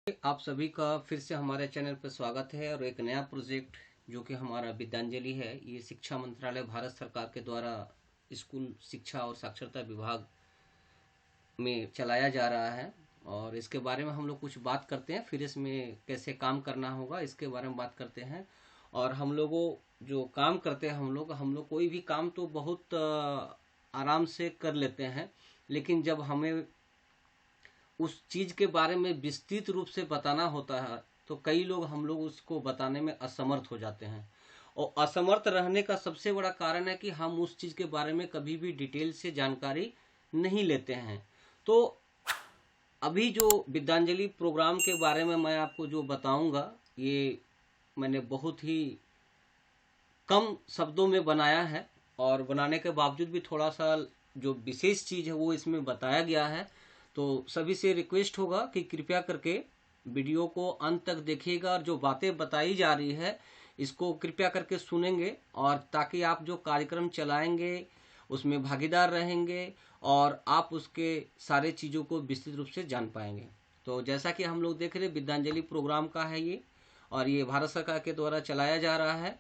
आप सभी का फिर से हमारे चैनल पर स्वागत है और एक नया प्रोजेक्ट जो कि हमारा विद्यांजलि है, ये शिक्षा मंत्रालय भारत सरकार के द्वारा स्कूल शिक्षा और साक्षरता विभाग में चलाया जा रहा है। और इसके बारे में हम लोग कुछ बात करते हैं, फिर इसमें कैसे काम करना होगा इसके बारे में बात करते हैं। और हम लोगों जो काम करते हैं, हम लोग कोई भी काम तो बहुत आराम से कर लेते हैं, लेकिन जब हमें उस चीज के बारे में विस्तृत रूप से बताना होता है तो कई लोग हम लोग उसको बताने में असमर्थ हो जाते हैं। और असमर्थ रहने का सबसे बड़ा कारण है कि हम उस चीज के बारे में कभी भी डिटेल से जानकारी नहीं लेते हैं। तो अभी जो विद्यांजलि प्रोग्राम के बारे में मैं आपको जो बताऊंगा, ये मैंने बहुत ही कम शब्दों में बनाया है और बनाने के बावजूद भी थोड़ा सा जो विशेष चीज है वो इसमें बताया गया है। तो सभी से रिक्वेस्ट होगा कि कृपया करके वीडियो को अंत तक देखिएगा और जो बातें बताई जा रही है इसको कृपया करके सुनेंगे, और ताकि आप जो कार्यक्रम चलाएंगे उसमें भागीदार रहेंगे और आप उसके सारे चीज़ों को विस्तृत रूप से जान पाएंगे। तो जैसा कि हम लोग देख रहे हैं, विद्यांजलि प्रोग्राम का है ये, और ये भारत सरकार के द्वारा चलाया जा रहा है।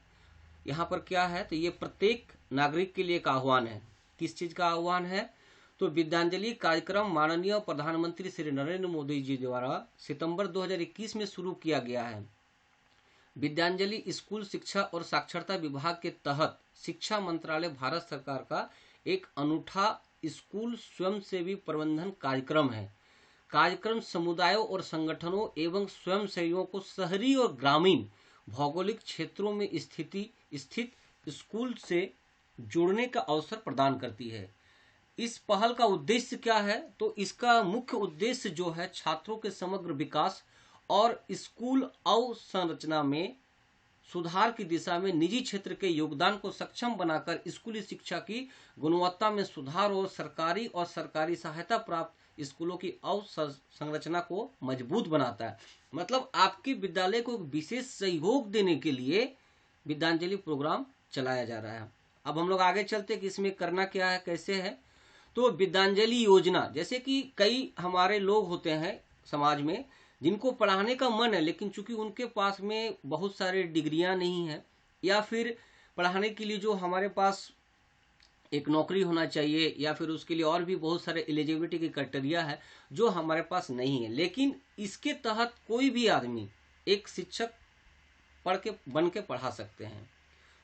यहाँ पर क्या है, तो ये प्रत्येक नागरिक के लिए एक आह्वान है। किस चीज का आह्वान है? तो विद्यांजलि कार्यक्रम माननीय प्रधानमंत्री श्री नरेंद्र मोदी जी द्वारा सितंबर 2021 में शुरू किया गया है। विद्यांजलि स्कूल शिक्षा और साक्षरता विभाग के तहत शिक्षा मंत्रालय भारत सरकार का एक अनूठा स्कूल स्वयंसेवी प्रबंधन कार्यक्रम है। कार्यक्रम समुदायों और संगठनों एवं स्वयंसेवियों को शहरी और ग्रामीण भौगोलिक क्षेत्रों में स्थित स्कूल से जुड़ने का अवसर प्रदान करती है। इस पहल का उद्देश्य क्या है? तो इसका मुख्य उद्देश्य जो है छात्रों के समग्र विकास और स्कूल अवसंरचना में सुधार की दिशा में निजी क्षेत्र के योगदान को सक्षम बनाकर स्कूली शिक्षा की गुणवत्ता में सुधार और सरकारी सहायता प्राप्त स्कूलों की अवसंरचना को मजबूत बनाता है। मतलब आपके विद्यालय को विशेष सहयोग देने के लिए विद्यांजलि प्रोग्राम चलाया जा रहा है। अब हम लोग आगे चलते कि इसमें करना क्या है, कैसे है। तो विद्यांजलि योजना, जैसे कि कई हमारे लोग होते हैं समाज में जिनको पढ़ाने का मन है, लेकिन चूंकि उनके पास में बहुत सारे डिग्रियां नहीं है, या फिर पढ़ाने के लिए जो हमारे पास एक नौकरी होना चाहिए, या फिर उसके लिए और भी बहुत सारे एलिजिबिलिटी की क्राइटेरिया है जो हमारे पास नहीं है। लेकिन इसके तहत कोई भी आदमी एक शिक्षक बन के पढ़ा सकते हैं।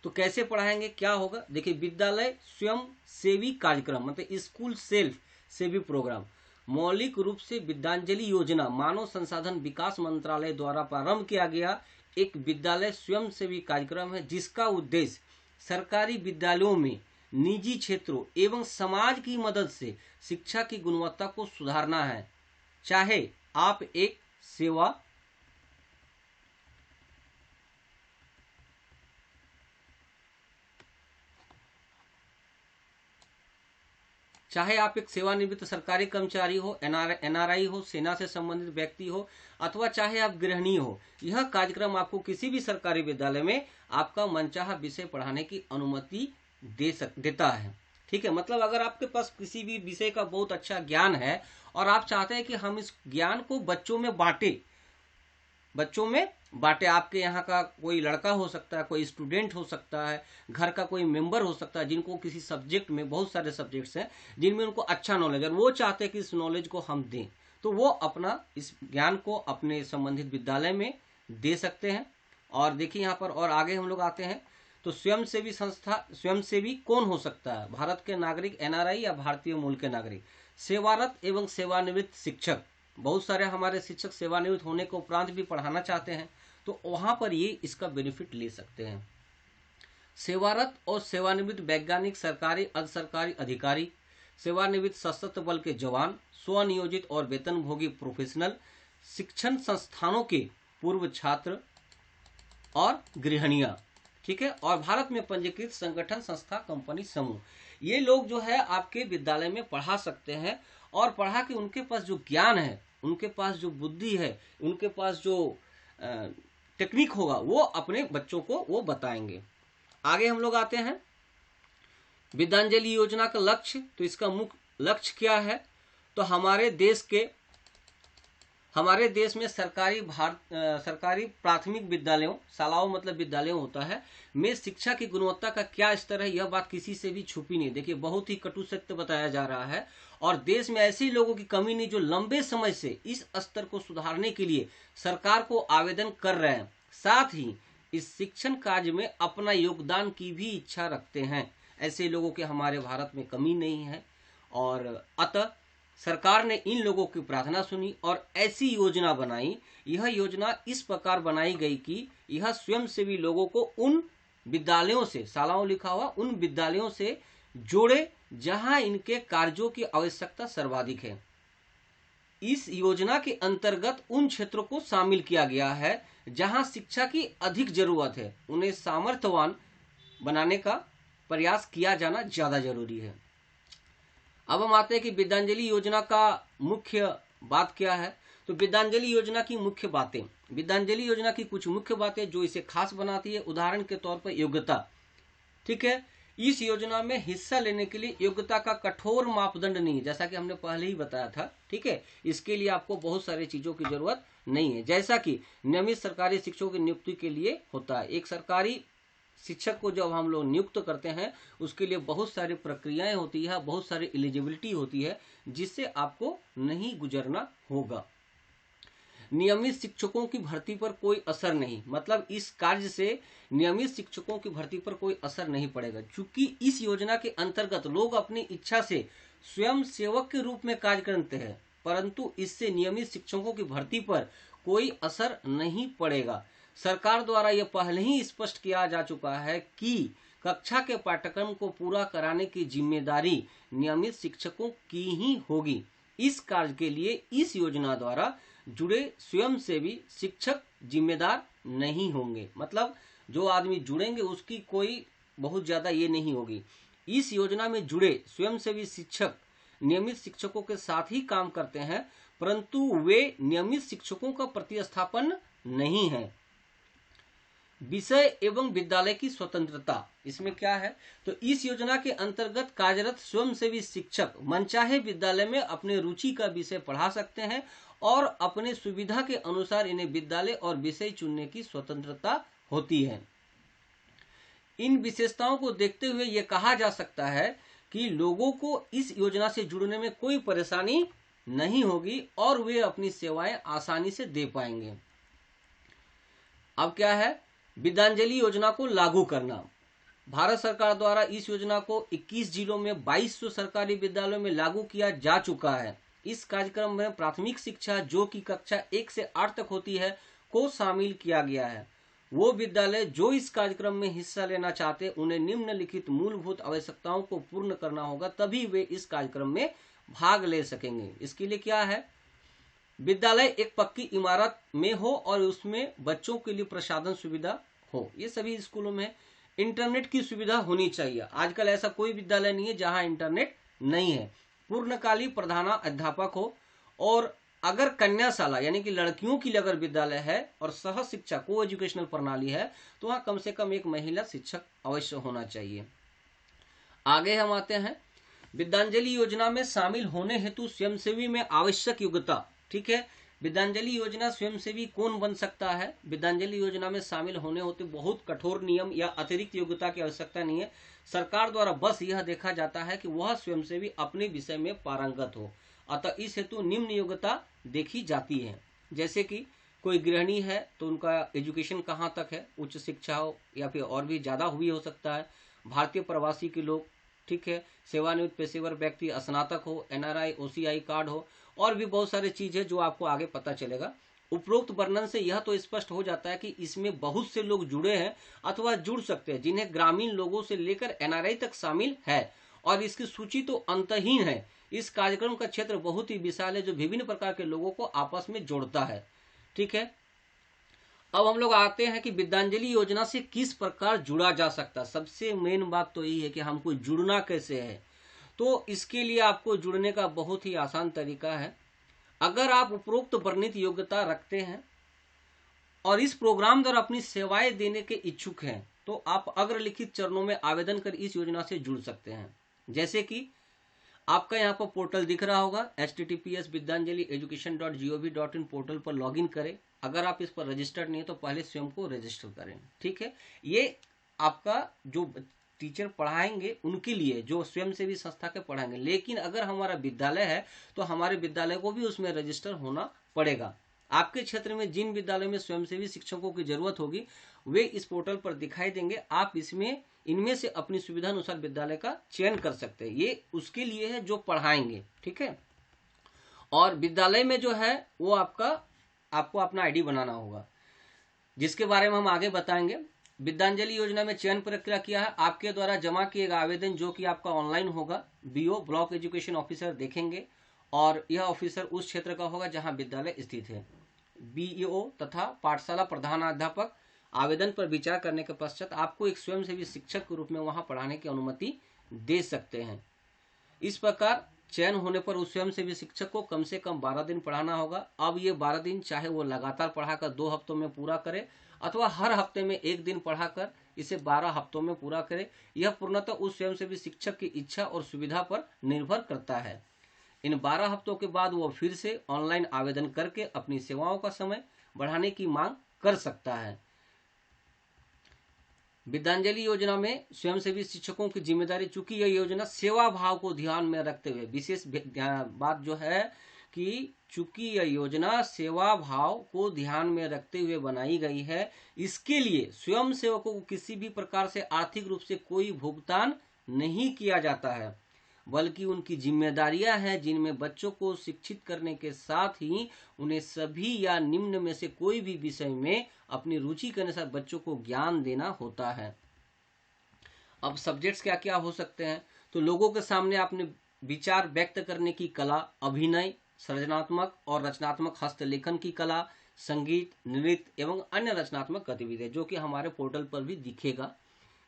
तो कैसे पढ़ाएंगे, क्या होगा? देखिए, विद्यालय स्वयं सेवी कार्यक्रम मतलब स्कूल सेल्फ सेवी प्रोग्राम मौलिक रूप से विद्यांजलि योजना मानव संसाधन विकास मंत्रालय द्वारा प्रारंभ किया गया एक विद्यालय स्वयं सेवी कार्यक्रम है, जिसका उद्देश्य सरकारी विद्यालयों में निजी क्षेत्रों एवं समाज की मदद से शिक्षा की गुणवत्ता को सुधारना है। चाहे आप एक सेवा चाहे आप एक सेवानिवृत्त सरकारी कर्मचारी हो, एनआरआई हो, सेना से संबंधित व्यक्ति हो, अथवा चाहे आप गृहिणी हो, यह कार्यक्रम आपको किसी भी सरकारी विद्यालय में आपका मनचाहा विषय पढ़ाने की अनुमति देता है। ठीक है, मतलब अगर आपके पास किसी भी विषय का बहुत अच्छा ज्ञान है और आप चाहते हैं कि हम इस ज्ञान को बच्चों में बांटे, आपके यहाँ का कोई लड़का हो सकता है, कोई स्टूडेंट हो सकता है, घर का कोई मेंबर हो सकता है जिनको किसी सब्जेक्ट में, बहुत सारे सब्जेक्ट्स हैं जिनमें उनको अच्छा नॉलेज है और वो चाहते हैं कि इस नॉलेज को हम दें, तो वो अपना इस ज्ञान को अपने संबंधित विद्यालय में दे सकते हैं। और देखिए यहाँ पर और आगे हम लोग आते हैं, तो स्वयंसेवी कौन हो सकता है? भारत के नागरिक, एनआरआई या भारतीय मूल के नागरिक, सेवारत एवं सेवानिवृत्त शिक्षक। बहुत सारे हमारे शिक्षक सेवानिवृत्त होने के उपरांत भी पढ़ाना चाहते हैं, तो वहां पर ये इसका बेनिफिट ले सकते हैं। सेवारत और सेवानिवृत्त वैज्ञानिक, सरकारी अर्ध सरकारी अधिकारी, सेवानिवृत्त सशस्त्र बल के जवान, स्वनियोजित और वेतनभोगी प्रोफेशनल, शिक्षण संस्थानों के पूर्व छात्र और गृहिणियां। ठीक है, और भारत में पंजीकृत संगठन, संस्था, कंपनी, समूह, ये लोग जो है आपके विद्यालय में पढ़ा सकते हैं। और पढ़ा के उनके पास जो ज्ञान है, उनके पास जो बुद्धि है, उनके पास जो टेक्निक होगा, वो अपने बच्चों को वो बताएंगे। आगे हम लोग आते हैं विद्यांजलि योजना का लक्ष्य। तो इसका मुख्य लक्ष्य क्या है? तो हमारे देश के हमारे देश में सरकारी प्राथमिक विद्यालयों, शालाओं मतलब विद्यालयों होता है, में शिक्षा की गुणवत्ता का क्या स्तर है, यह बात किसी से भी छुपी नहीं। देखिए, बहुत ही कटु सत्य बताया जा रहा है और देश में ऐसे लोगों की कमी नहीं जो लंबे समय से इस स्तर को सुधारने के लिए सरकार को आवेदन कर रहे हैं, साथ ही इस शिक्षण कार्य में अपना योगदान की भी इच्छा रखते हैं। ऐसे लोगों के हमारे भारत में कमी नहीं है और अतः सरकार ने इन लोगों की प्रार्थना सुनी और ऐसी योजना बनाई। यह योजना इस प्रकार बनाई गई कि यह स्वयंसेवी लोगों को उन विद्यालयों से, शालाओं लिखा हुआ, उन विद्यालयों से जोड़े जहां इनके कार्यों की आवश्यकता सर्वाधिक है। इस योजना के अंतर्गत उन क्षेत्रों को शामिल किया गया है जहां शिक्षा की अधिक जरूरत है, उन्हें सामर्थ्यवान बनाने का प्रयास किया जाना ज्यादा जरूरी है। अब हम आते हैं कि विद्यांजलि योजना का मुख्य बात क्या है। तो विद्यांजलि योजना की मुख्य बातें, विद्यांजलि योजना की कुछ मुख्य बातें जो इसे खास बनाती है। उदाहरण के तौर पर योग्यता, ठीक है, इस योजना में हिस्सा लेने के लिए योग्यता का कठोर मापदंड नहीं है, जैसा कि हमने पहले ही बताया था, ठीक है। इसके लिए आपको बहुत सारी चीजों की जरूरत नहीं है, जैसा कि नियमित सरकारी शिक्षकों की नियुक्ति के लिए होता है। एक सरकारी शिक्षक को जब हम लोग नियुक्त करते हैं उसके लिए बहुत सारी प्रक्रियाएं होती है, बहुत सारी एलिजिबिलिटी होती है, जिससे आपको नहीं गुजरना होगा। नियमित शिक्षकों की भर्ती पर कोई असर नहीं, मतलब इस कार्य से नियमित शिक्षकों की भर्ती पर कोई असर नहीं पड़ेगा, क्योंकि इस योजना के अंतर्गत लोग अपनी इच्छा से स्वयं सेवक के रूप में कार्य करते हैं, परंतु इससे नियमित शिक्षकों की भर्ती पर कोई असर नहीं पड़ेगा। सरकार द्वारा यह पहले ही स्पष्ट किया जा चुका है कि कक्षा के पाठ्यक्रम को पूरा कराने की जिम्मेदारी नियमित शिक्षकों की ही होगी। इस कार्य के लिए इस योजना द्वारा जुड़े स्वयंसेवी शिक्षक जिम्मेदार नहीं होंगे, मतलब जो आदमी जुड़ेंगे उसकी कोई बहुत ज्यादा ये नहीं होगी। इस योजना में जुड़े स्वयंसेवी शिक्षक नियमित शिक्षकों के साथ ही काम करते हैं, परंतु वे नियमित शिक्षकों का प्रतिस्थापन नहीं है। विषय एवं विद्यालय की स्वतंत्रता, इसमें क्या है, तो इस योजना के अंतर्गत कार्यरत स्वयंसेवी शिक्षक मनचाहे विद्यालय में अपने रुचि का विषय पढ़ा सकते हैं और अपने सुविधा के अनुसार इन्हें विद्यालय और विषय चुनने की स्वतंत्रता होती है। इन विशेषताओं को देखते हुए यह कहा जा सकता है कि लोगों को इस योजना से जुड़ने में कोई परेशानी नहीं होगी और वे अपनी सेवाएं आसानी से दे पाएंगे। अब क्या है, विद्यांजलि योजना को लागू करना। भारत सरकार द्वारा इस योजना को 21 जिलों में 2200 सरकारी विद्यालयों में लागू किया जा चुका है। इस कार्यक्रम में प्राथमिक शिक्षा जो कि कक्षा 1 से 8 तक होती है को शामिल किया गया है। वो विद्यालय जो इस कार्यक्रम में हिस्सा लेना चाहते उन्हें निम्नलिखित मूलभूत आवश्यकताओं को पूर्ण करना होगा, तभी वे इस कार्यक्रम में भाग ले सकेंगे। इसके लिए क्या है, विद्यालय एक पक्की इमारत में हो और उसमें बच्चों के लिए प्रसाधन सुविधा हो, ये सभी स्कूलों में। इंटरनेट की सुविधा होनी चाहिए, आजकल ऐसा कोई विद्यालय नहीं है जहां इंटरनेट नहीं है। पूर्णकाली प्रधानाध्यापक हो और अगर कन्याशाला यानी कि लड़कियों की अगर विद्यालय है और सह शिक्षा को एजुकेशनल प्रणाली है तो वहां कम से कम एक महिला शिक्षक अवश्य होना चाहिए। आगे हम आते हैं, विद्यांजलि योजना में शामिल होने हेतु स्वयंसेवी में आवश्यक योग्यता, ठीक है। विद्यांजलि योजना स्वयंसेवी कौन बन सकता है, विद्यांजलि योजना में शामिल होने होते बहुत कठोर नियम या अतिरिक्त योग्यता की आवश्यकता नहीं है। सरकार द्वारा बस यह देखा जाता है कि वह स्वयंसेवी अपने विषय में पारंगत हो, अतः इस हेतु निम्न योग्यता देखी जाती है। जैसे कि कोई गृहिणी है तो उनका एजुकेशन कहाँ तक है, उच्च शिक्षा हो या फिर और भी ज्यादा हुई हो सकता है। भारतीय प्रवासी के लोग, ठीक है, सेवानिवृत्त पेशेवर व्यक्ति स्नातक हो, NRI OCI कार्ड हो, और भी बहुत सारी चीज है जो आपको आगे पता चलेगा। उपरोक्त वर्णन से यह तो स्पष्ट हो जाता है कि इसमें बहुत से लोग जुड़े हैं अथवा जुड़ सकते हैं जिन्हें ग्रामीण लोगों से लेकर NRI तक शामिल है, और इसकी सूची तो अंतहीन है। इस कार्यक्रम का क्षेत्र बहुत ही विशाल है जो विभिन्न प्रकार के लोगों को आपस में जोड़ता है, ठीक है। अब हम लोग आते हैं कि विद्यांजलि योजना से किस प्रकार जुड़ा जा सकता है। सबसे मेन बात तो यही है कि हमको जुड़ना कैसे है। तो इसके लिए आपको जुड़ने का बहुत ही आसान तरीका है। अगर आप उपरोक्त वर्णित योग्यता रखते हैं और इस प्रोग्राम द्वारा अपनी सेवाएं देने के इच्छुक हैं तो आप अग्रलिखित चरणों में आवेदन कर इस योजना से जुड़ सकते हैं। जैसे कि आपका यहाँ पर पोर्टल दिख रहा होगा, https://vidyanjali.education.gov.in पोर्टल पर लॉगिन करें। अगर आप इस पर रजिस्टर्ड नहीं है तो पहले स्वयं को रजिस्टर करें, ठीक है। ये आपका जो टीचर पढ़ाएंगे उनके लिए, जो स्वयंसेवी संस्था के पढ़ाएंगे, लेकिन अगर हमारा विद्यालय है तो हमारे विद्यालय को भी उसमें रजिस्टर होना पड़ेगा। आपके क्षेत्र में जिन विद्यालयों में स्वयंसेवी शिक्षकों की जरूरत होगी वे इस पोर्टल पर दिखाई देंगे। आप इनमें से अपनी सुविधा अनुसार विद्यालय का चयन कर सकते हैं। ये उसके लिए है जो पढ़ाएंगे, ठीक है। और विद्यालय में जो है वो आपको अपना आईडी बनाना होगा, जिसके बारे में हम आगे बताएंगे। विद्यांजलि योजना में चयन प्रक्रिया क्या है, आपके द्वारा जमा किए गए आवेदन जो कि आपका ऑनलाइन होगा, बीओ ब्लॉक एजुकेशन ऑफिसर देखेंगे और यह ऑफिसर उस क्षेत्र का होगा जहां विद्यालय स्थित है। बीईओ तथा पाठशाला प्रधानाध्यापक आवेदन पर विचार करने के पश्चात आपको एक स्वयंसेवी शिक्षक के रूप में वहां पढ़ाने की अनुमति दे सकते हैं। इस प्रकार चयन होने पर उस स्वयंसेवी शिक्षक को कम से कम 12 दिन पढ़ाना होगा। अब ये 12 दिन चाहे वो लगातार पढ़ाकर 2 हफ्तों में पूरा करे अथवा हर हफ्ते में 1 दिन पढ़ाकर इसे 12 हफ्तों में पूरा करे, यह पूर्णतः उस स्वयंसेवी शिक्षक की इच्छा और सुविधा पर निर्भर करता है। इन 12 हफ्तों के बाद वो फिर से ऑनलाइन आवेदन करके अपनी सेवाओं का समय बढ़ाने की मांग कर सकता है। विद्यांजलि योजना में स्वयंसेवी शिक्षकों की जिम्मेदारी, चूंकि यह योजना सेवा भाव को ध्यान में रखते हुए, विशेष बात जो है कि चूंकि यह योजना सेवा भाव को ध्यान में रखते हुए बनाई गई है, इसके लिए स्वयं सेवकों को किसी भी प्रकार से आर्थिक रूप से कोई भुगतान नहीं किया जाता है, बल्कि उनकी जिम्मेदारियां हैं जिनमें बच्चों को शिक्षित करने के साथ ही उन्हें सभी या निम्न में से कोई भी विषय में अपनी रुचि के अनुसार बच्चों को ज्ञान देना होता है। अब सब्जेक्ट्स क्या क्या हो सकते हैं, तो लोगों के सामने अपने विचार व्यक्त करने की कला, अभिनय, सृजनात्मक और रचनात्मक हस्तलेखन की कला, संगीत, नृत्य एवं अन्य रचनात्मक गतिविधियां जो कि हमारे पोर्टल पर भी दिखेगा,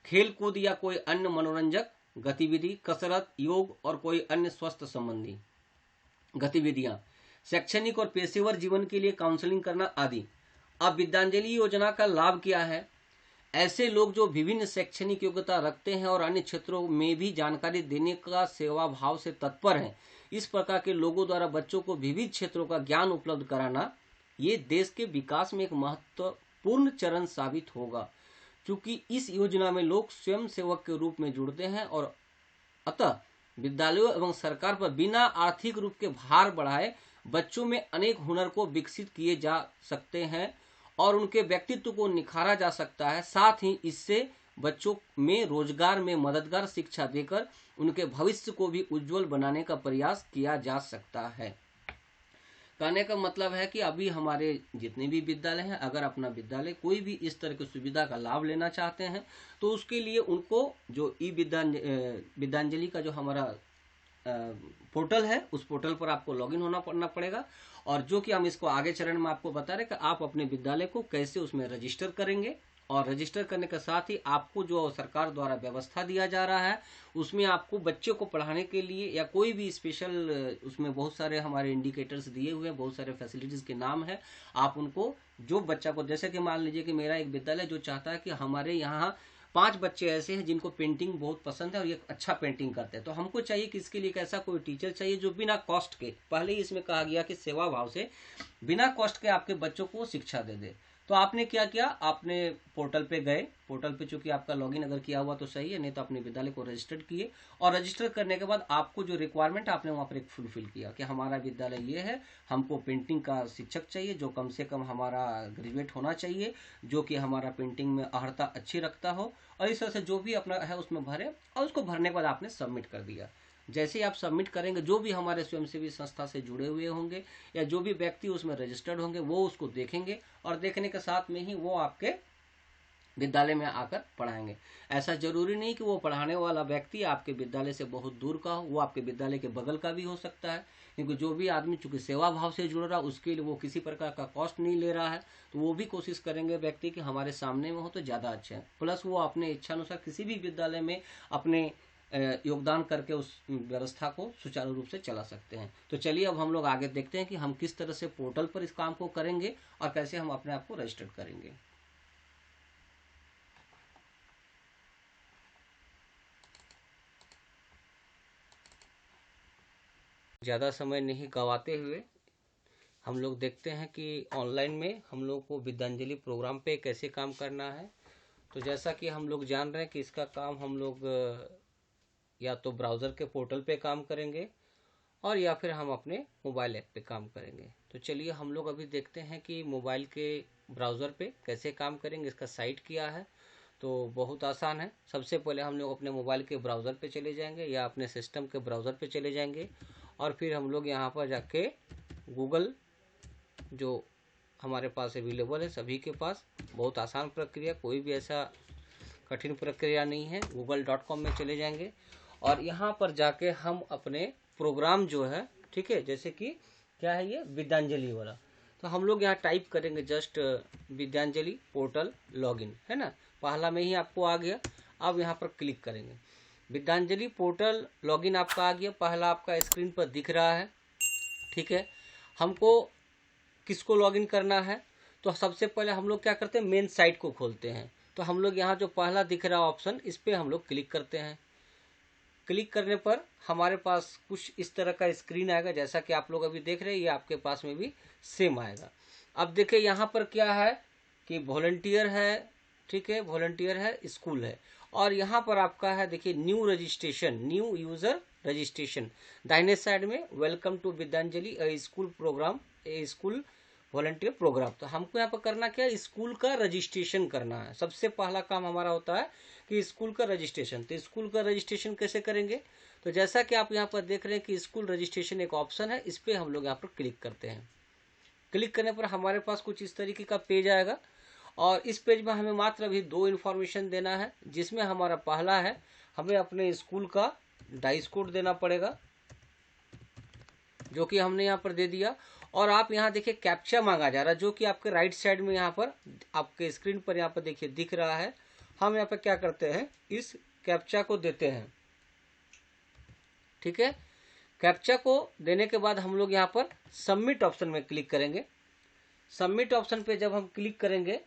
खेल कूद या कोई अन्य मनोरंजक गतिविधि, कसरत, योग और कोई अन्य स्वास्थ्य संबंधी गतिविधियां, शैक्षणिक और पेशेवर जीवन के लिए काउंसलिंग करना आदि। अब विद्यांजलि योजना का लाभ क्या है, ऐसे लोग जो विभिन्न शैक्षणिक योग्यता रखते हैं और अन्य क्षेत्रों में भी जानकारी देने का सेवा भाव से तत्पर हैं, इस प्रकार के लोगों द्वारा बच्चों को विविध क्षेत्रों का ज्ञान उपलब्ध कराना ये देश के विकास में एक महत्वपूर्ण चरण साबित होगा। क्योंकि इस योजना में लोग स्वयं सेवक के रूप में जुड़ते हैं और अतः विद्यालयों एवं सरकार पर बिना आर्थिक रूप के भार बढ़ाए बच्चों में अनेक हुनर को विकसित किए जा सकते हैं और उनके व्यक्तित्व को निखारा जा सकता है। साथ ही इससे बच्चों में रोजगार में मददगार शिक्षा देकर उनके भविष्य को भी उज्जवल बनाने का प्रयास किया जा सकता है। कहने का मतलब है कि अभी हमारे जितने भी विद्यालय हैं, अगर अपना विद्यालय कोई भी इस तरह की सुविधा का लाभ लेना चाहते हैं तो उसके लिए उनको जो विद्यांजलि का जो हमारा पोर्टल है उस पोर्टल पर आपको लॉगिन होना पड़ेगा। और जो कि हम इसको आगे चरण में आपको बता रहे कि आप अपने विद्यालय को कैसे उसमें रजिस्टर करेंगे, और रजिस्टर करने के साथ ही आपको जो सरकार द्वारा व्यवस्था दिया जा रहा है उसमें आपको बच्चों को पढ़ाने के लिए या कोई भी स्पेशल, उसमें बहुत सारे हमारे इंडिकेटर्स दिए हुए हैं, बहुत सारे फैसिलिटीज के नाम है। आप उनको जो बच्चा को, जैसे कि मान लीजिए कि मेरा एक विद्यालय जो चाहता है कि हमारे यहाँ 5 बच्चे ऐसे हैं जिनको पेंटिंग बहुत पसंद है और ये अच्छा पेंटिंग करते हैं, तो हमको चाहिए कि इसके लिए एक ऐसा कोई टीचर चाहिए जो बिना कॉस्ट के, पहले ही इसमें कहा गया कि सेवा भाव से बिना कॉस्ट के आपके बच्चों को शिक्षा दे दे। तो आपने क्या किया, आपने पोर्टल पे गए, पोर्टल पे चूंकि आपका लॉगिन अगर किया हुआ तो सही है, नहीं तो अपने विद्यालय को रजिस्टर्ड किए और रजिस्टर करने के बाद आपको जो रिक्वायरमेंट आपने वहाँ पर एक फुलफिल किया कि हमारा विद्यालय ये है, हमको पेंटिंग का शिक्षक चाहिए जो कम से कम हमारा ग्रेजुएट होना चाहिए, जो कि हमारा पेंटिंग में अहर्ता अच्छी रखता हो, और इस तरह से जो भी अपना है उसमें भरे और उसको भरने के बाद आपने सबमिट कर दिया। जैसे ही आप सबमिट करेंगे, जो भी हमारे स्वयंसेवी संस्था से जुड़े हुए होंगे या जो भी व्यक्ति उसमें रजिस्टर्ड होंगे वो उसको देखेंगे और देखने के साथ में ही वो आपके विद्यालय में आकर पढ़ाएंगे। ऐसा जरूरी नहीं कि वो पढ़ाने वाला व्यक्ति आपके विद्यालय से बहुत दूर का हो, वो आपके विद्यालय के बगल का भी हो सकता है, क्योंकि जो भी आदमी चूंकि सेवा भाव से जुड़ रहा है उसके लिए वो किसी प्रकार का कॉस्ट नहीं ले रहा है, तो वो भी कोशिश करेंगे व्यक्ति कि हमारे सामने में हो तो ज़्यादा अच्छा है। प्लस वो अपने इच्छानुसार किसी भी विद्यालय में अपने योगदान करके उस व्यवस्था को सुचारू रूप से चला सकते हैं। तो चलिए अब हम लोग आगे देखते हैं कि हम किस तरह से पोर्टल पर इस काम को करेंगे और कैसे हम अपने आप को रजिस्टर करेंगे। ज़्यादा समय नहीं गवाते हुए हम लोग देखते हैं कि ऑनलाइन में हम लोग को विद्यांजलि प्रोग्राम पे कैसे काम करना है। तो जैसा कि हम लोग जान रहे हैं कि इसका काम हम लोग या तो ब्राउज़र के पोर्टल पे काम करेंगे और या फिर हम अपने मोबाइल ऐप पे काम करेंगे। तो चलिए हम लोग अभी देखते हैं कि मोबाइल के ब्राउज़र पे कैसे काम करेंगे, इसका साइट क्या है। तो बहुत आसान है। सबसे पहले हम लोग अपने मोबाइल के ब्राउज़र पे चले जाएंगे या अपने सिस्टम के ब्राउज़र पे चले जाएंगे और फिर हम लोग यहाँ पर जाके गूगल, जो हमारे पास अवेलेबल है सभी के पास, बहुत आसान प्रक्रिया, कोई भी ऐसा कठिन प्रक्रिया नहीं है। google.com में चले जाएंगे और यहाँ पर जाके हम अपने प्रोग्राम जो है, ठीक है, जैसे कि क्या है ये विद्यांजलि वाला, तो हम लोग यहाँ टाइप करेंगे जस्ट विद्यांजलि पोर्टल लॉगिन, है ना, पहला में ही आपको आ गया। अब यहाँ पर क्लिक करेंगे, विद्यांजलि पोर्टल लॉगिन आपका आ गया, पहला आपका स्क्रीन पर दिख रहा है। ठीक है, हमको किसको लॉगिन करना है, तो सबसे पहले हम लोग क्या करते हैं, मेन साइट को खोलते हैं। तो हम लोग यहाँ जो पहला दिख रहा ऑप्शन, इस पर हम लोग क्लिक करते हैं। क्लिक करने पर हमारे पास कुछ इस तरह का स्क्रीन आएगा, जैसा कि आप लोग अभी देख रहे हैं, ये आपके पास में भी सेम आएगा। अब देखिए यहाँ पर क्या है कि वॉलंटियर है, ठीक है, वॉलंटियर है, स्कूल है, और यहाँ पर आपका है देखिए new registration, new user registration, दाहिने साइड में welcome to Vidyanjali a school programme, a school volunteer programme. तो हमको यहाँ पर करना क्या है, स्कूल का रजिस्ट्रेशन करना है। सबसे पहला काम हमारा होता है कि स्कूल का रजिस्ट्रेशन। तो स्कूल का रजिस्ट्रेशन कैसे करेंगे, तो जैसा कि आप यहाँ पर देख रहे हैं कि स्कूल रजिस्ट्रेशन एक ऑप्शन है, इस पर हम लोग यहाँ पर क्लिक करते हैं। क्लिक करने पर हमारे पास कुछ इस तरीके का पेज आएगा और इस पेज में हमें मात्र अभी 2 इन्फॉर्मेशन देना है, जिसमें हमारा पहला है हमें अपने स्कूल का डाइस कोड देना पड़ेगा, जो कि हमने यहाँ पर दे दिया। और आप यहाँ देखिए कैप्चा मांगा जा रहा है, जो कि आपके राइट साइड में यहाँ पर आपके स्क्रीन पर यहाँ पर देखिए दिख रहा है। हम यहाँ पर क्या करते हैं, इस कैप्चा को देते हैं। ठीक है, कैप्चा को देने के बाद हम लोग यहाँ पर सबमिट ऑप्शन में क्लिक करेंगे। सबमिट ऑप्शन पे जब हम क्लिक करेंगे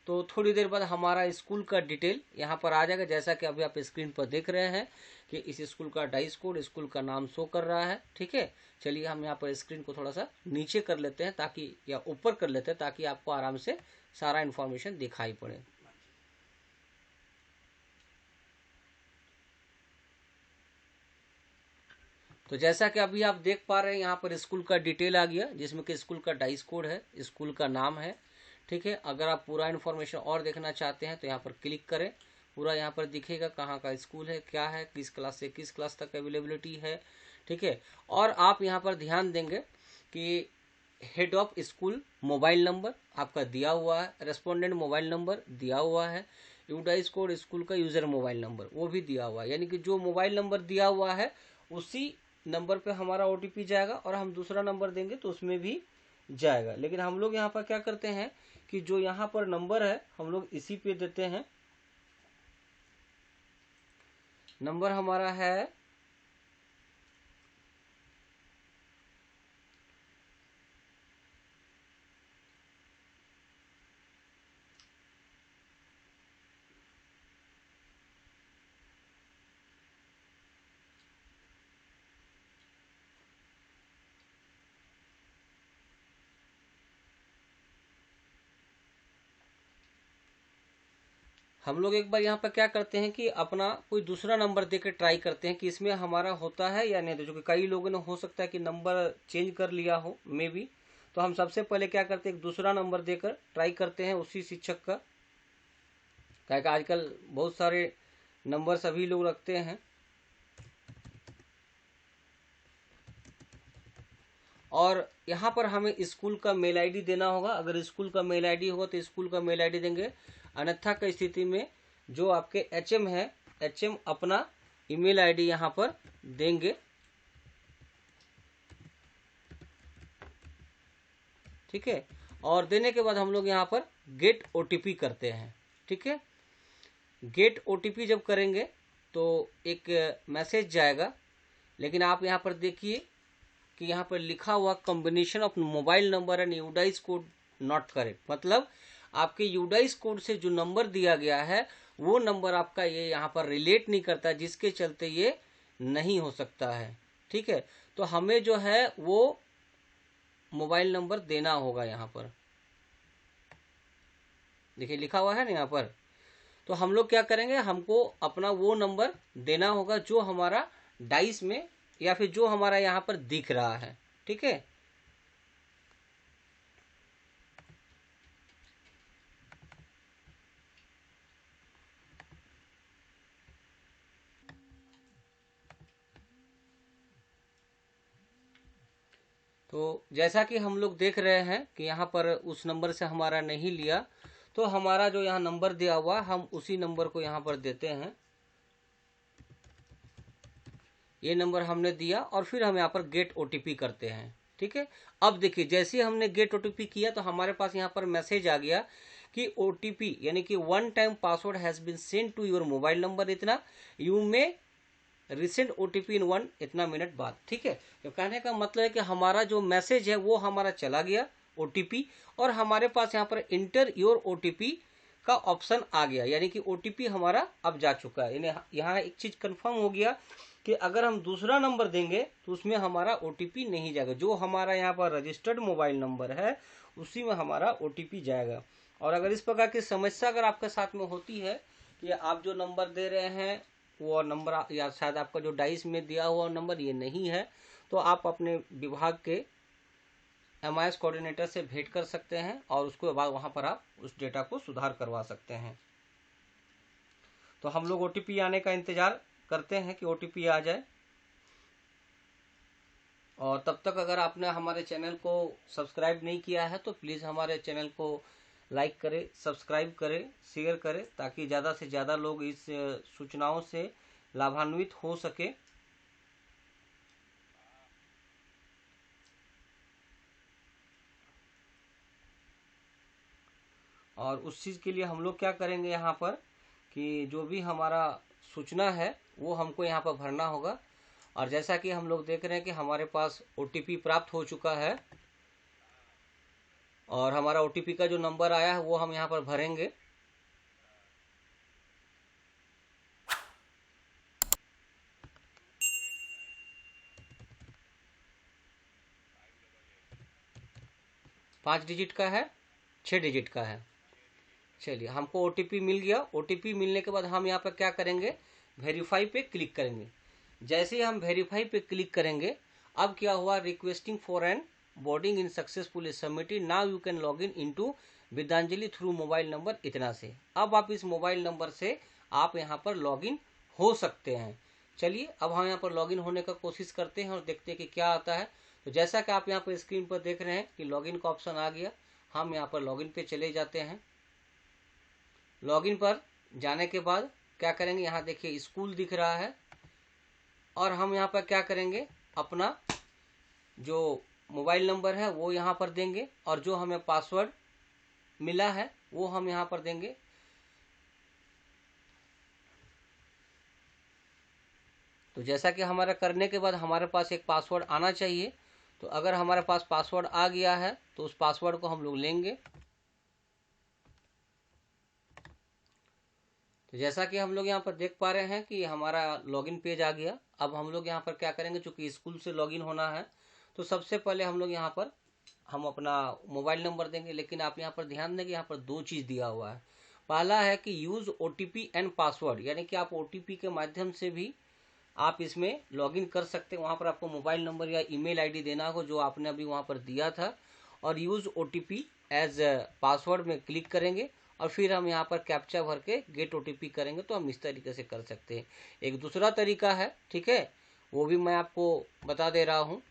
तो थोड़ी देर बाद हमारा स्कूल का डिटेल यहाँ पर आ जाएगा, जैसा कि अभी आप स्क्रीन पर देख रहे हैं कि इस स्कूल का डाइस कोड, स्कूल का नाम शो कर रहा है। ठीक है, चलिए हम यहाँ पर स्क्रीन को थोड़ा सा नीचे कर लेते हैं ताकि, या ऊपर कर लेते हैं ताकि आपको आराम से सारा इन्फॉर्मेशन दिखाई पड़े। तो जैसा कि अभी आप देख पा रहे हैं यहाँ पर स्कूल का डिटेल आ गया, जिसमें कि स्कूल का डाइस कोड है, स्कूल का नाम है। ठीक है, अगर आप पूरा इन्फॉर्मेशन और देखना चाहते हैं तो यहाँ पर क्लिक करें, पूरा यहाँ पर दिखेगा कहाँ का स्कूल है, क्या है, किस क्लास से किस क्लास तक अवेलेबिलिटी है। ठीक है, और आप यहाँ पर ध्यान देंगे कि head of school mobile number आपका दिया हुआ है, रेस्पोंडेंट मोबाइल नंबर दिया हुआ है, यूडाइस कोड स्कूल का यूजर मोबाइल नंबर वो भी दिया हुआ है, यानी कि जो मोबाइल नंबर दिया हुआ है उसी नंबर पे हमारा ओटीपी जाएगा, और हम दूसरा नंबर देंगे तो उसमें भी जाएगा। लेकिन हम लोग यहाँ पर क्या करते हैं कि जो यहाँ पर नंबर है हम लोग इसी पे देते हैं। नंबर हमारा है हम लोग एक बार यहाँ पर क्या करते हैं कि अपना कोई दूसरा नंबर देकर ट्राई करते हैं कि इसमें हमारा होता है या नहीं। तो जो कि कई लोगों ने हो सकता है कि नंबर चेंज कर लिया हो मे बी, तो हम सबसे पहले क्या करते हैं, एक दूसरा नंबर देकर ट्राई करते हैं उसी शिक्षक का, क्या कि आजकल बहुत सारे नंबर सभी लोग रखते हैं। और यहाँ पर हमें स्कूल का मेल आईडी देना होगा, अगर स्कूल का मेल आईडी होगा तो स्कूल का मेल आईडी देंगे, अन्यथा की स्थिति में जो आपके एचएम है, एचएम अपना ईमेल आईडी यहाँ पर देंगे। ठीक है, और देने के बाद हम लोग यहाँ पर गेट ओटीपी करते हैं। ठीक है, गेट ओटीपी जब करेंगे तो एक मैसेज जाएगा, लेकिन आप यहाँ पर देखिए कि यहाँ पर लिखा हुआ combination of mobile number and UDISE code not correct, मतलब आपके यूडाइस कोड से जो नंबर दिया गया है वो नंबर आपका ये यहाँ पर रिलेट नहीं करता, जिसके चलते ये नहीं हो सकता है। ठीक है, तो हमें जो है वो मोबाइल नंबर देना होगा। यहाँ पर देखिए लिखा हुआ है ना यहाँ पर। तो हम लोग क्या करेंगे, हमको अपना वो नंबर देना होगा जो हमारा डाइस में या फिर जो हमारा यहाँ पर दिख रहा है। ठीक है, तो जैसा कि हम लोग देख रहे हैं कि यहाँ पर उस नंबर से हमारा नहीं लिया, तो हमारा जो यहाँ नंबर दिया हुआ हम उसी नंबर को यहाँ पर देते हैं। ये नंबर हमने दिया और फिर हम यहाँ पर गेट ओटीपी करते हैं। ठीक है, अब देखिए जैसे ही हमने गेट ओटीपी किया तो हमारे पास यहाँ पर मैसेज आ गया कि ओटीपी यानी कि 1 time password has been sent to your mobile number इतना, you may resend OTP in 1 इतना मिनट बाद। ठीक है, तो कहने का मतलब है कि हमारा जो मैसेज है वो हमारा चला गया ओटीपी, और हमारे पास यहाँ पर इंटर योर ओटीपी का ऑप्शन आ गया, यानी कि ओटीपी हमारा अब जा चुका है। यानी यहाँ एक चीज कंफर्म हो गया कि अगर हम दूसरा नंबर देंगे तो उसमें हमारा ओटीपी नहीं जाएगा, जो हमारा यहाँ पर रजिस्टर्ड मोबाइल नंबर है उसी में हमारा ओटीपी जाएगा। और अगर इस प्रकार की समस्या अगर आपके साथ में होती है कि आप जो नंबर दे रहे हैं वो नंबर या शायद आपका जो डाइस में दिया हुआ नंबर ये नहीं है, तो आप अपने विभाग के MIS कोऑर्डिनेटर से भेंट कर सकते हैं और उसके बाद वहाँ पर आप उस डेटा को सुधार करवा सकते हैं। तो हम लोग ओटीपी आने का इंतजार करते हैं कि ओटीपी आ जाए, और तब तक अगर आपने हमारे चैनल को सब्सक्राइब नहीं किया है तो प्लीज़ हमारे चैनल को लाइक करें, सब्सक्राइब करें, शेयर करें, ताकि ज़्यादा से ज़्यादा लोग इस सूचनाओं से लाभान्वित हो सके। और उस चीज़ के लिए हम लोग क्या करेंगे यहाँ पर कि जो भी हमारा सूचना है वो हमको यहाँ पर भरना होगा। और जैसा कि हम लोग देख रहे हैं कि हमारे पास ओटीपी प्राप्त हो चुका है और हमारा ओटीपी का जो नंबर आया है वो हम यहाँ पर भरेंगे। पाँच डिजिट का है, 6 डिजिट का है। चलिए, हमको ओटीपी मिल गया। ओटीपी मिलने के बाद हम यहाँ पर क्या करेंगे, वेरीफाई पे क्लिक करेंगे। जैसे ही हम वेरीफाई पे क्लिक करेंगे, अब क्या हुआ, requesting for onboarding is successfully submitted, now you can log in into Vidyanjali through mobile number इतना से। अब आप इस मोबाइल नंबर से आप यहाँ पर लॉग इन हो सकते हैं। चलिए, अब हम यहाँ पर लॉग इन होने का कोशिश करते हैं और देखते हैं कि क्या आता है। तो जैसा कि आप यहाँ पर स्क्रीन पर देख रहे हैं कि लॉगिन का ऑप्शन आ गया, हम यहाँ पर लॉगिन पे चले जाते हैं। लॉगिन पर जाने के बाद क्या करेंगे, यहाँ देखिए स्कूल दिख रहा है, और हम यहाँ पर क्या करेंगे, अपना जो मोबाइल नंबर है वो यहाँ पर देंगे और जो हमें पासवर्ड मिला है वो हम यहाँ पर देंगे। तो जैसा कि हमारा करने के बाद हमारे पास एक पासवर्ड आना चाहिए। तो अगर हमारे पास पासवर्ड आ गया है तो उस पासवर्ड को हम लोग लेंगे। तो जैसा कि हम लोग यहाँ पर देख पा रहे हैं कि हमारा लॉगिन पेज आ गया। अब हम लोग यहाँ पर क्या करेंगे, चूंकि स्कूल से लॉगिन होना है तो सबसे पहले हम लोग यहाँ पर हम अपना मोबाइल नंबर देंगे। लेकिन आप यहाँ पर ध्यान दें कि यहाँ पर दो चीज़ दिया हुआ है। पहला है कि यूज़ ओटीपी एंड पासवर्ड, यानी कि आप ओटीपी के माध्यम से भी आप इसमें लॉगिन कर सकते हैं। वहाँ पर आपको मोबाइल नंबर या ईमेल आईडी देना होगा जो आपने अभी वहाँ पर दिया था, और यूज़ ओटीपी एज पासवर्ड में क्लिक करेंगे और फिर हम यहाँ पर कैप्चा भर के गेट ओटीपी करेंगे। तो हम इस तरीके से कर सकते हैं। एक दूसरा तरीका है, ठीक है, वो भी मैं आपको बता दे रहा हूँ।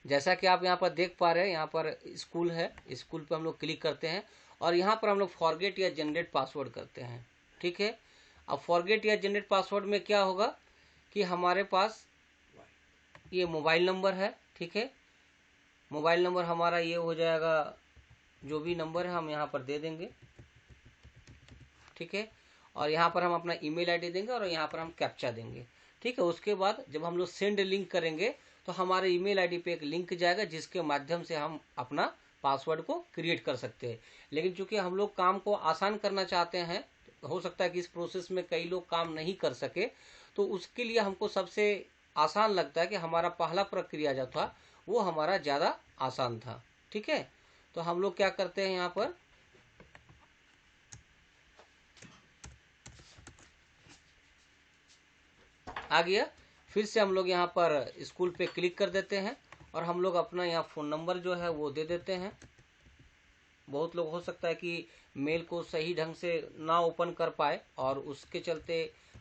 जैसा कि आप यहाँ पर देख पा रहे हैं, यहाँ पर स्कूल है, स्कूल पर हम लोग क्लिक करते हैं और यहाँ पर हम लोग फॉरगेट या जनरेट पासवर्ड करते हैं। ठीक है, अब फॉरगेट या जनरेट पासवर्ड में क्या होगा कि हमारे पास ये मोबाइल नंबर है। ठीक है, मोबाइल नंबर हमारा ये हो जाएगा, जो भी नंबर है हम यहाँ पर दे देंगे। ठीक है, और यहाँ पर हम अपना ईमेल आईडी देंगे और यहाँ पर हम कैप्चा देंगे। ठीक है, उसके बाद जब हम लोग सेंड लिंक करेंगे तो हमारे ईमेल आईडी पे एक लिंक जाएगा जिसके माध्यम से हम अपना पासवर्ड को क्रिएट कर सकते हैं। लेकिन चूंकि हम लोग काम को आसान करना चाहते हैं, हो सकता है कि इस प्रोसेस में कई लोग काम नहीं कर सके, तो उसके लिए हमको सबसे आसान लगता है कि हमारा पहला प्रक्रिया जो था वो हमारा ज़्यादा आसान था। ठीक है, तो हम लोग क्या करते हैं, यहाँ पर आ गया। फिर से हम लोग यहाँ पर स्कूल पे क्लिक कर देते हैं और हम लोग अपना यहाँ फ़ोन नंबर जो है वो दे देते हैं। बहुत लोग हो सकता है कि मेल को सही ढंग से ना ओपन कर पाए और उसके चलते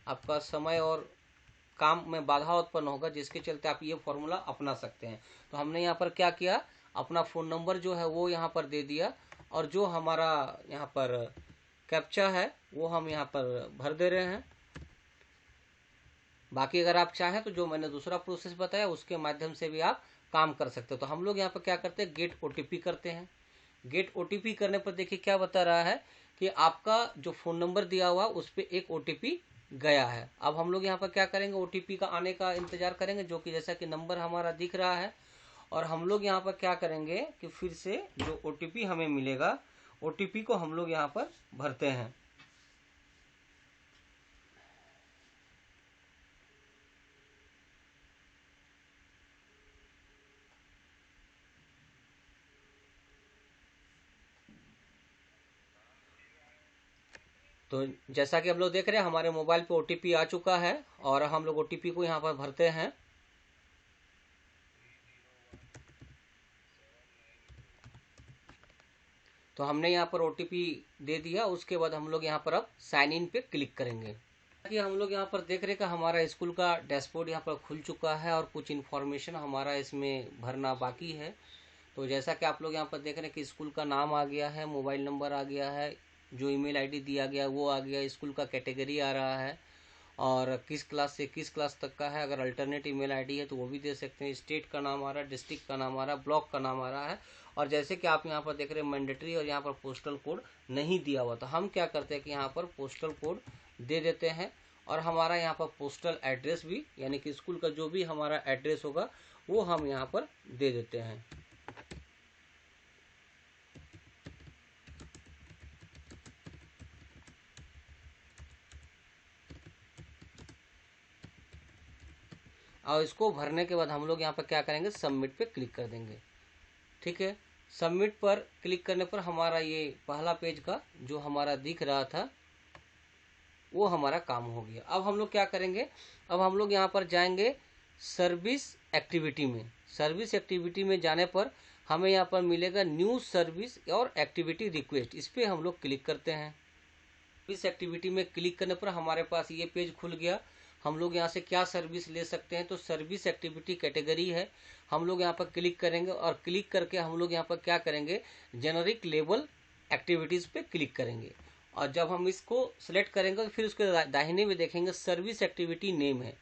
आपका समय और काम में बाधा उत्पन्न होगा, जिसके चलते आप ये फॉर्मूला अपना सकते हैं। तो हमने यहाँ पर क्या किया, अपना फ़ोन नंबर जो है वो यहाँ पर दे दिया और जो हमारा यहाँ पर कैप्चा है वो हम यहाँ पर भर दे रहे हैं। बाकी अगर आप चाहें तो जो मैंने दूसरा प्रोसेस बताया उसके माध्यम से भी आप काम कर सकते हो। तो हम लोग यहाँ पर क्या करते हैं, गेट ओटीपी करते हैं। गेट ओटीपी करने पर देखिए क्या बता रहा है कि आपका जो फ़ोन नंबर दिया हुआ उस पर एक ओटीपी गया है। अब हम लोग यहाँ पर क्या करेंगे, ओटीपी का आने का इंतजार करेंगे, जो कि जैसा कि नंबर हमारा दिख रहा है। और हम लोग यहाँ पर क्या करेंगे कि फिर से जो ओटीपी हमें मिलेगा, ओटीपी को हम लोग यहाँ पर भरते हैं। तो जैसा कि हम लोग देख रहे हैं हमारे मोबाइल पे ओटीपी आ चुका है और हम लोग ओटीपी को यहाँ पर भरते हैं। तो हमने यहाँ पर ओटीपी दे दिया। उसके बाद हम लोग यहाँ पर अब साइन इन पे क्लिक करेंगे। कि हम लोग यहाँ पर देख रहे हैं कि हमारा स्कूल का डैशबोर्ड यहाँ पर खुल चुका है और कुछ इन्फॉर्मेशन हमारा इसमें भरना बाकी है। तो जैसा कि आप लोग यहाँ पर देख रहे हैं कि स्कूल का नाम आ गया है, मोबाइल नंबर आ गया है, जो ईमेल आईडी दिया गया वो आ गया, स्कूल का कैटेगरी आ रहा है और किस क्लास से किस क्लास तक का है। अगर अल्टरनेट ईमेल आईडी है तो वो भी दे सकते हैं। स्टेट का नाम आ रहा है, डिस्ट्रिक्ट का नाम आ रहा है, ब्लॉक का नाम आ रहा है। और जैसे कि आप यहाँ पर देख रहे हैं मैंडेटरी और यहाँ पर पोस्टल कोड नहीं दिया हुआ, तो हम क्या करते हैं कि यहाँ पर पोस्टल कोड दे देते हैं और हमारा यहाँ पर पोस्टल एड्रेस भी, यानी कि स्कूल का जो भी हमारा एड्रेस होगा वो हम यहाँ पर दे देते हैं। और इसको भरने के बाद हम लोग यहाँ पर क्या करेंगे, सबमिट पे क्लिक कर देंगे। ठीक है, सबमिट पर क्लिक करने पर हमारा ये पहला पेज का जो हमारा दिख रहा था वो हमारा काम हो गया। अब हम लोग क्या करेंगे, अब हम लोग यहाँ पर जाएंगे सर्विस एक्टिविटी में। सर्विस एक्टिविटी में जाने पर हमें यहाँ पर मिलेगा न्यू सर्विस और एक्टिविटी रिक्वेस्ट, इस पर हम लोग क्लिक करते हैं। इस एक्टिविटी में क्लिक करने पर हमारे पास ये पेज खुल गया। हम लोग यहाँ से क्या सर्विस ले सकते हैं, तो सर्विस एक्टिविटी कैटेगरी है, हम लोग यहाँ पर क्लिक करेंगे और क्लिक करके हम लोग यहाँ पर क्या करेंगे, जेनरिक लेवल एक्टिविटीज़ पे क्लिक करेंगे। और जब हम इसको सिलेक्ट करेंगे तो फिर उसके दाहिने में देखेंगे सर्विस एक्टिविटी नेम है।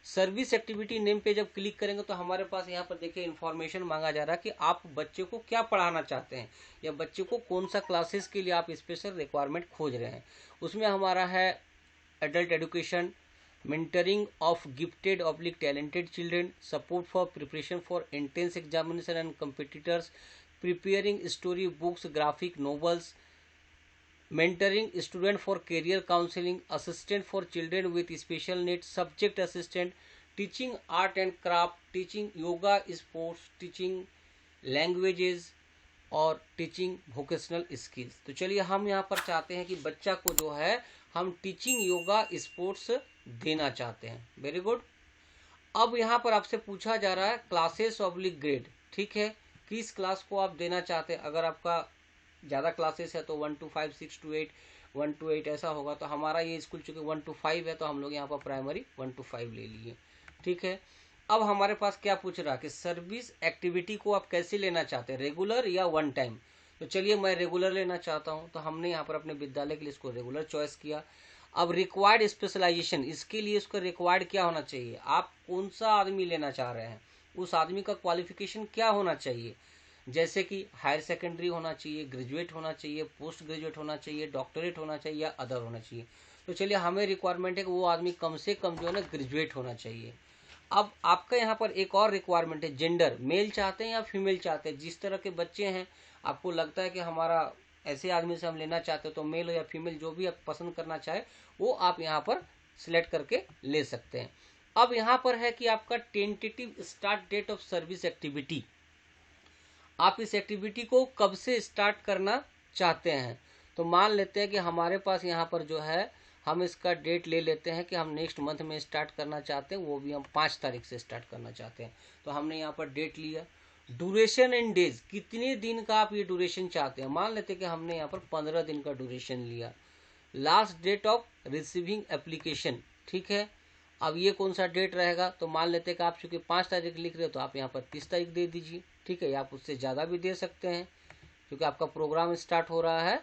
सर्विस एक्टिविटी नेम पे जब क्लिक करेंगे तो हमारे पास यहाँ पर देखिए इन्फॉर्मेशन मांगा जा रहा है कि आप बच्चे को क्या पढ़ाना चाहते हैं या बच्चे को कौन सा क्लासेस के लिए आप स्पेशल रिक्वायरमेंट खोज रहे हैं। उसमें हमारा है adult education, mentoring of gifted oblique talented children, support for preparation for entrance examination and competitors, preparing story books, graphic novels, mentoring student for career counseling, assistant for children with special needs, subject assistant, teaching art and craft, teaching yoga, sports, teaching languages और teaching vocational skills. तो चलिए हम यहाँ पर चाहते हैं कि बच्चा को जो है हम टीचिंग योगा स्पोर्ट्स देना चाहते हैं। Very good. अब यहाँ पर आपसे पूछा जा रहा है क्लासेस ऑब्लिक ग्रेड। ठीक है, किस क्लास को आप देना चाहते हैं। अगर आपका ज़्यादा क्लासेस है तो 1 to 5, 6 to 8, 1 to 8 ऐसा होगा। तो हमारा ये स्कूल चूँकि 1 to 5 है तो हम लोग यहाँ पर प्राइमरी 1 to 5 ले लिए। ठीक है, अब हमारे पास क्या पूछ रहा है कि सर्विस एक्टिविटी को आप कैसे लेना चाहते हैं, रेगुलर या वन टाइम। तो चलिए मैं रेगुलर लेना चाहता हूं, तो हमने यहाँ पर अपने विद्यालय के लिए इसको रेगुलर चॉइस किया। अब रिक्वायर्ड स्पेशलाइजेशन, इसके लिए उसका रिक्वायर्ड क्या होना चाहिए, आप कौन सा आदमी लेना चाह रहे हैं, उस आदमी का क्वालिफिकेशन क्या होना चाहिए। जैसे कि हायर सेकेंडरी होना चाहिए, ग्रेजुएट होना चाहिए, पोस्ट ग्रेजुएट होना चाहिए, डॉक्टरेट होना चाहिए या अदर होना चाहिए। तो चलिए हमें रिक्वायरमेंट है कि वो आदमी कम से कम जो है ना ग्रेजुएट होना चाहिए। अब आपका यहाँ पर एक और रिक्वायरमेंट है, जेंडर, मेल चाहते हैं या फीमेल चाहते हैं। जिस तरह के बच्चे हैं आपको लगता है कि हमारा ऐसे आदमी से हम लेना चाहते हैं तो मेल हो या फीमेल जो भी आप पसंद करना चाहे वो आप यहाँ पर सिलेक्ट करके ले सकते हैं। अब यहाँ पर है कि आपका tentative start date of service activity, आप इस एक्टिविटी को कब से स्टार्ट करना चाहते हैं। तो मान लेते हैं कि हमारे पास यहाँ पर जो है हम इसका डेट ले लेते हैं कि हम नेक्स्ट मंथ में स्टार्ट करना चाहते हैं, वो भी हम 5 तारीख से स्टार्ट करना चाहते हैं। तो हमने यहाँ पर डेट लिया। ड्यूरेशन इन डेज, कितने दिन का आप ये ड्यूरेशन चाहते हैं। मान लेते हैं कि हमने यहाँ पर 15 दिन का ड्यूरेशन लिया। Last date of receiving application, ठीक है। अब ये कौन सा डेट रहेगा, तो मान लेते हैं कि आप चूंकि 5 तारीख लिख रहे हो तो आप यहाँ पर 30 तारीख दे दीजिए, ठीक है। आप उससे ज़्यादा भी दे सकते हैं, क्योंकि आपका प्रोग्राम स्टार्ट हो रहा है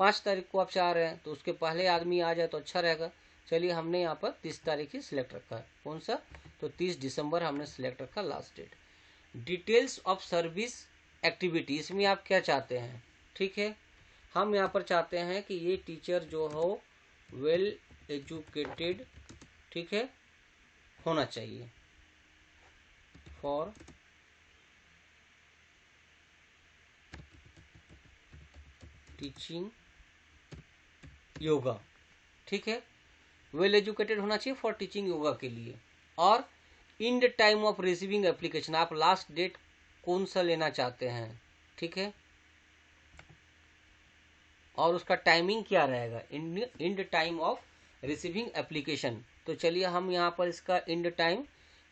5 तारीख को आप चाह रहे हैं, तो उसके पहले आदमी आ जाए तो अच्छा रहेगा। चलिए हमने यहाँ पर 30 तारीख ही सिलेक्ट रखा है। कौन सा, तो 30 दिसंबर हमने सिलेक्ट रखा last date. Details of service activity, इसमें आप क्या चाहते हैं, ठीक है। हम यहाँ पर चाहते हैं कि ये टीचर जो हो वेल एजुकेटेड, ठीक है, होना चाहिए फॉर टीचिंग योगा, ठीक है। वेल एजुकेटेड होना चाहिए फॉर टीचिंग योगा के लिए। और in the time of receiving application, आप लास्ट डेट कौन सा लेना चाहते हैं, ठीक है। और उसका टाइमिंग क्या रहेगा, in the time of receiving application. तो चलिए हम यहाँ पर इसका इन द टाइम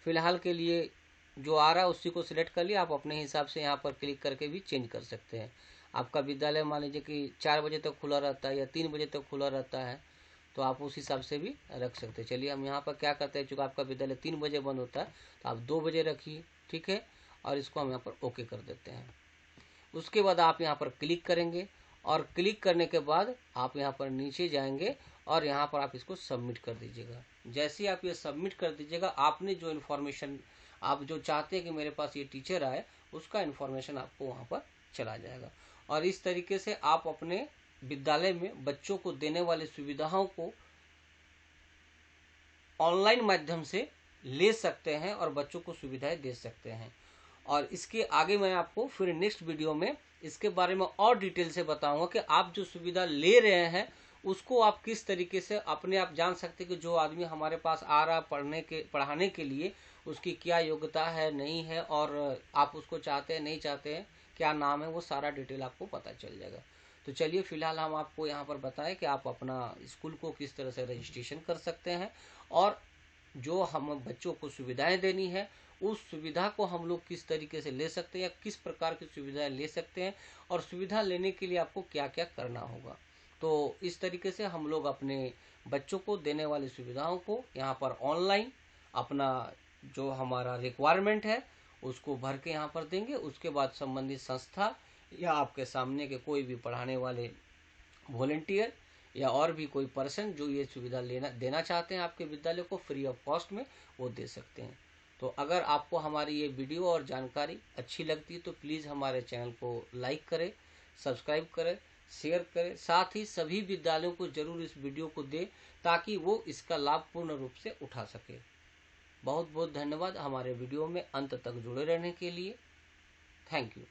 फिलहाल के लिए जो आ रहा है उसी को सिलेक्ट कर लिया। आप अपने हिसाब से यहाँ पर क्लिक करके भी चेंज कर सकते हैं। आपका विद्यालय मान लीजिए कि 4 बजे तक खुला रहता है या 3 बजे तक खुला रहता है, तो आप उस हिसाब से भी रख सकते हैं। चलिए हम यहाँ पर क्या करते हैं, चूँकि आपका विद्यालय 3 बजे बंद होता है तो आप 2 बजे रखिए, ठीक है। और इसको हम यहाँ पर ओके कर देते हैं। उसके बाद आप यहाँ पर क्लिक करेंगे और क्लिक करने के बाद आप यहाँ पर नीचे जाएंगे और यहाँ पर आप इसको सबमिट कर दीजिएगा। जैसे ही आप ये सबमिट कर दीजिएगा, आपने जो इन्फॉर्मेशन आप जो चाहते हैं कि मेरे पास ये टीचर आए, उसका इन्फॉर्मेशन आपको वहाँ पर चला जाएगा। और इस तरीके से आप अपने विद्यालय में बच्चों को देने वाली सुविधाओं को ऑनलाइन माध्यम से ले सकते हैं और बच्चों को सुविधाएं दे सकते हैं। और इसके आगे मैं आपको फिर नेक्स्ट वीडियो में इसके बारे में और डिटेल से बताऊंगा कि आप जो सुविधा ले रहे हैं उसको आप किस तरीके से अपने आप जान सकते हैं कि जो आदमी हमारे पास आ रहा पढ़ाने के लिए उसकी क्या योग्यता है, नहीं है, और आप उसको चाहते हैं नहीं चाहते हैं, क्या नाम है, वो सारा डिटेल आपको पता चल जाएगा। तो चलिए फिलहाल हम आपको यहाँ पर बताएं कि आप अपना स्कूल को किस तरह से रजिस्ट्रेशन कर सकते हैं और जो हम बच्चों को सुविधाएं देनी है उस सुविधा को हम लोग किस तरीके से ले सकते हैं या किस प्रकार की सुविधाएं ले सकते हैं और सुविधा लेने के लिए आपको क्या क्या करना होगा। तो इस तरीके से हम लोग अपने बच्चों को देने वाली सुविधाओं को यहाँ पर ऑनलाइन अपना जो हमारा रिक्वायरमेंट है उसको भर के यहाँ पर देंगे। उसके बाद संबंधित संस्था या आपके सामने के कोई भी पढ़ाने वाले वॉलंटियर या और भी कोई पर्सन जो ये सुविधा देना चाहते हैं आपके विद्यालय को फ्री ऑफ कॉस्ट में, वो दे सकते हैं। तो अगर आपको हमारी ये वीडियो और जानकारी अच्छी लगती है तो प्लीज़ हमारे चैनल को लाइक करें, सब्सक्राइब करें, शेयर करें। साथ ही सभी विद्यालयों को जरूर इस वीडियो को दें ताकि वो इसका लाभ पूर्ण रूप से उठा सके। बहुत बहुत धन्यवाद हमारे वीडियो में अंत तक जुड़े रहने के लिए। Thank you.